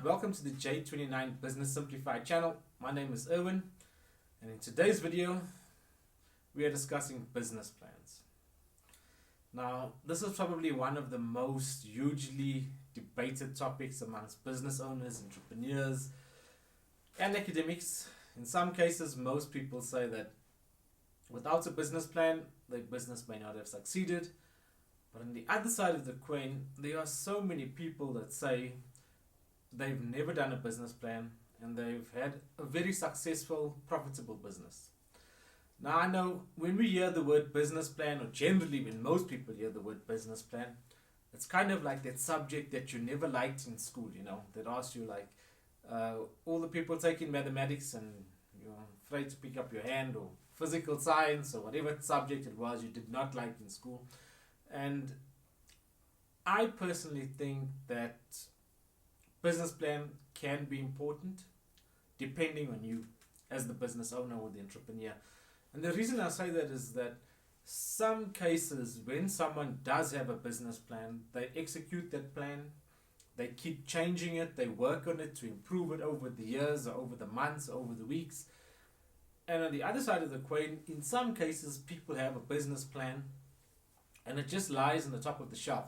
welcome to the J29 Business Simplified channel. My name is Erwin, and in today's video we are discussing business plans. Now, this is probably one of the most hugely debated topics amongst business owners, entrepreneurs, and academics. In some cases, most people say that without a business plan, their business may not have succeeded. But on the other side of the coin, there are so many people that say they've never done a business plan and they've had a very successful, profitable business. Now, I know when we hear the word business plan, or generally when most people hear the word business plan, it's kind of like that subject that you never liked in school, that asks you like, all the people taking mathematics and you're afraid to pick up your hand, or physical science, or whatever subject it was you did not like in school. And I personally think that business plan can be important depending on you as the business owner or the entrepreneur. And the reason I say that is that some cases when someone does have a business plan, they execute that plan, they keep changing it, they work on it to improve it over the years or over the months, or over the weeks. And on the other side of the coin, in some cases people have a business plan and it just lies on the top of the shelf.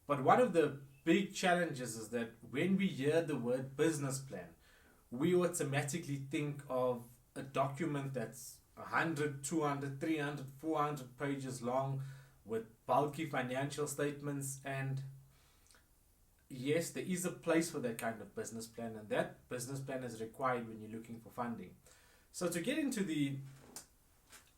But one of the big challenges is that when we hear the word business plan, we automatically think of a document that's 100, 200, 300, 400 pages long with bulky financial statements. And yes, there is a place for that kind of business plan, and that business plan is required when you're looking for funding. So to get into the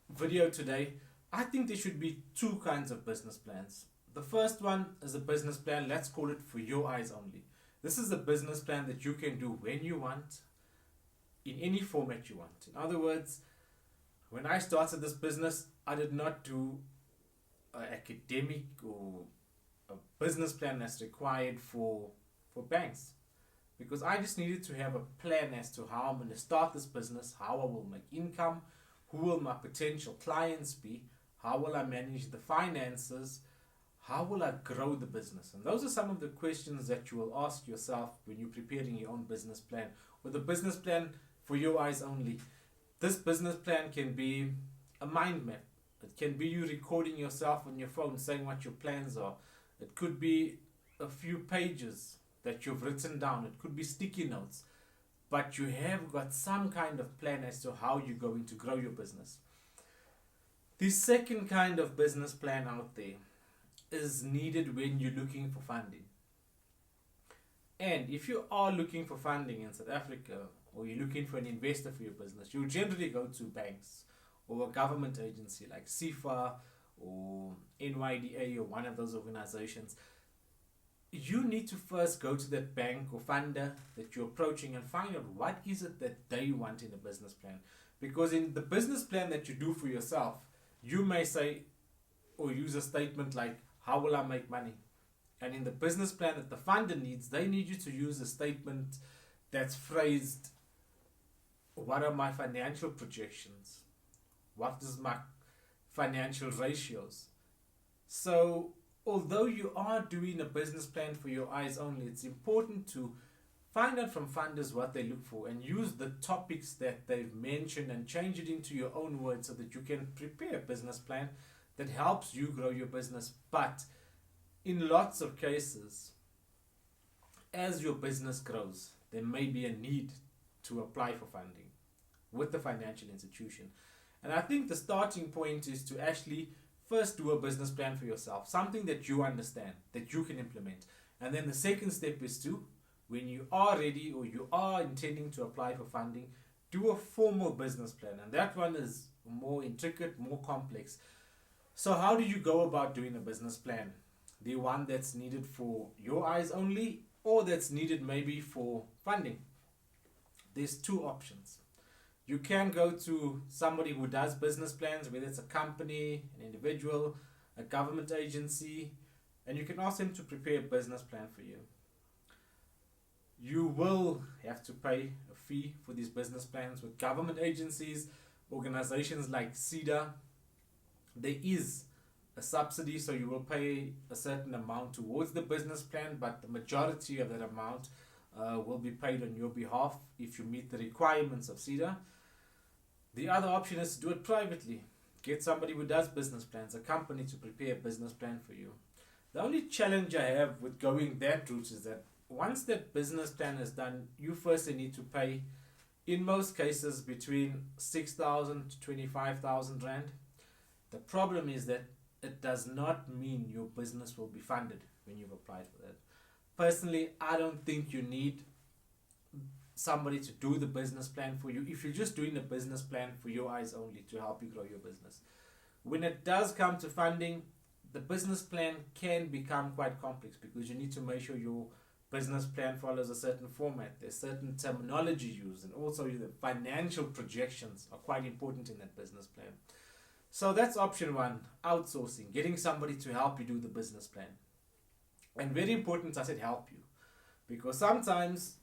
video today, I think there should be two kinds of business plans. The first one is a business plan, let's call it for your eyes only. This is a business plan that you can do when you want, in any format you want. In other words, when I started this business, I did not do an academic or a business plan that's required for banks, because I just needed to have a plan as to how I'm going to start this business, how I will make income, who will my potential clients be, how will I manage the finances, how will I grow the business? And those are some of the questions that you will ask yourself when you're preparing your own business plan, or the business plan for your eyes only. This business plan can be a mind map. It can be you recording yourself on your phone saying what your plans are. It could be a few pages that you've written down. It could be sticky notes. But you have got some kind of plan as to how you're going to grow your business. The second kind of business plan out there is needed when you're looking for funding. And if you are looking for funding in South Africa, or you're looking for an investor for your business, you'll generally go to banks or a government agency like CIFA or NYDA or one of those organizations. You need to first go to that bank or funder that you're approaching and find out what is it that they want in a business plan. Because in the business plan that you do for yourself, you may say or use a statement like, how will I make money? And in the business plan that the funder needs, they need you to use a statement that's phrased, what are my financial projections? What is my financial ratios? So although you are doing a business plan for your eyes only, it's important to find out from funders what they look for and use the topics that they've mentioned and change it into your own words so that you can prepare a business plan that helps you grow your business. But in lots of cases, as your business grows, there may be a need to apply for funding with the financial institution. And I think the starting point is to actually first do a business plan for yourself, something that you understand, that you can implement. And then the second step is to, when you are ready or you are intending to apply for funding, do a formal business plan. And that one is more intricate, more complex. So how do you go about doing a business plan? The one that's needed for your eyes only, or that's needed maybe for funding? There's two options. You can go to somebody who does business plans, whether it's a company, an individual, a government agency, and you can ask them to prepare a business plan for you. You will have to pay a fee for these business plans. With government agencies, organizations like CEDA, there is a subsidy, so you will pay a certain amount towards the business plan, but the majority of that amount will be paid on your behalf if you meet the requirements of CEDA. The other option is to do it privately. Get somebody who does business plans, a company, to prepare a business plan for you. The only challenge I have with going that route is that once that business plan is done, you firstly need to pay, in most cases, between 6,000 to 25,000 Rand. The problem is that it does not mean your business will be funded when you've applied for that. Personally, I don't think you need somebody to do the business plan for you if you're just doing a business plan for your eyes only to help you grow your business. When it does come to funding, the business plan can become quite complex because you need to make sure your business plan follows a certain format. There's certain terminology used, and also the financial projections are quite important in that business plan. So that's option one, outsourcing, getting somebody to help you do the business plan. And very important, I said help you, because sometimes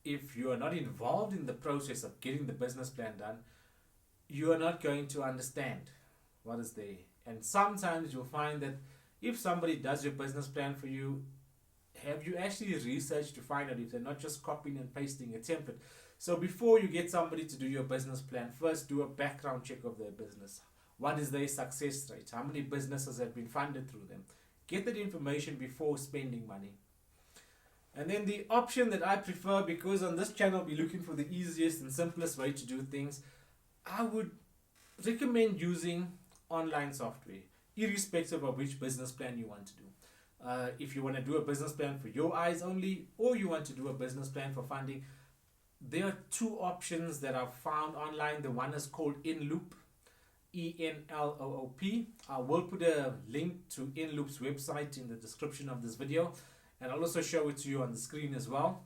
if you are not involved in the process of getting the business plan done, you are not going to understand what is there. And sometimes you'll find that if somebody does your business plan for you, have you actually researched to find out if they're not just copying and pasting a template? So before you get somebody to do your business plan, first do a background check of their business. What is their success rate? How many businesses have been funded through them? Get that information before spending money. And then the option that I prefer, because on this channel we're looking for the easiest and simplest way to do things, I would recommend using online software, irrespective of which business plan you want to do. If you want to do a business plan for your eyes only, or you want to do a business plan for funding, there are two options that I've found online. The one is called InLoop, ENLOOP. I will put a link to InLoop's website in the description of this video, and I'll also show it to you on the screen as well.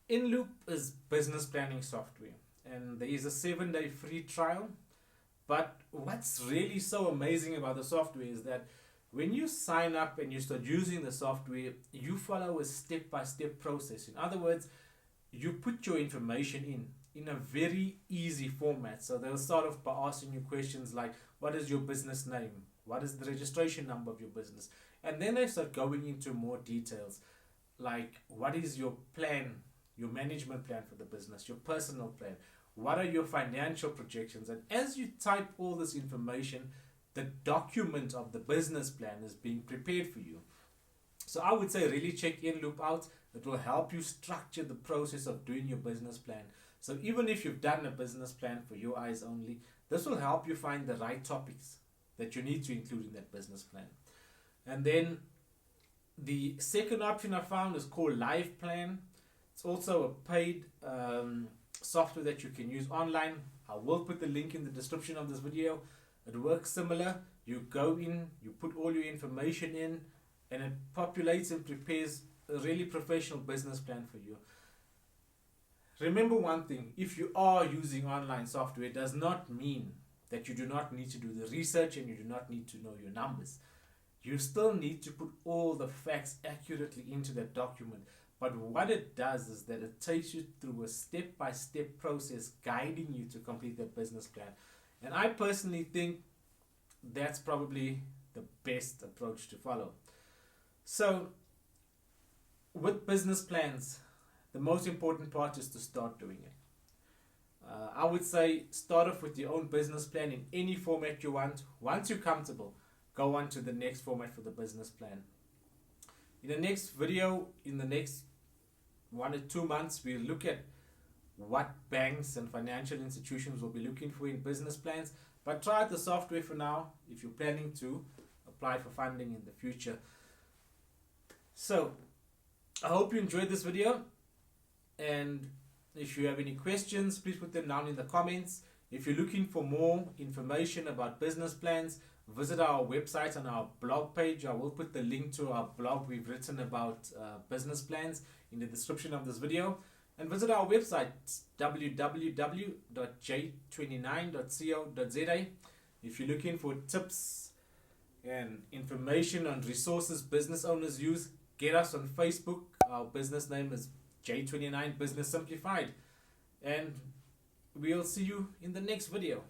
InLoop is business planning software, and there is a 7-day free trial. But what's really so amazing about the software is that when you sign up and you start using the software, you follow a step-by-step process. In other words, you put your information in a very easy format. So they'll start off by asking you questions like, what is your business name? What is the registration number of your business? And then they start going into more details, like what is your plan, your management plan for the business, your personal plan? What are your financial projections? And as you type all this information, the document of the business plan is being prepared for you. So I would say really check InLoop out. It will help you structure the process of doing your business plan. So even if you've done a business plan for your eyes only, this will help you find the right topics that you need to include in that business plan. And then the second option I found is called Live Plan. It's also a paid software that you can use online. I will put the link in the description of this video. It works similar. You go in, you put all your information in, and it populates and prepares a really professional business plan for you. Remember one thing, if you are using online software, it does not mean that you do not need to do the research and you do not need to know your numbers. You still need to put all the facts accurately into that document. But what it does is that it takes you through a step-by-step process guiding you to complete that business plan. And I personally think that's probably the best approach to follow. So with business plans, the most important part is to start doing it. I would say start off with your own business plan in any format you want. Once you're comfortable, go on to the next format for the business plan. In the next video, in the next 1 or 2 months, we'll look at what banks and financial institutions will be looking for in business plans. But try out the software for now if you're planning to apply for funding in the future. So I hope you enjoyed this video, and if you have any questions, please put them down in the comments. If you're looking for more information about business plans, visit our website and our blog page. I will put the link to our blog we've written about business plans in the description of this video. And visit our website, www.j29.co.za. If you're looking for tips and information on resources business owners use, get us on Facebook. Our business name is J29 Business Simplified. And we'll see you in the next video.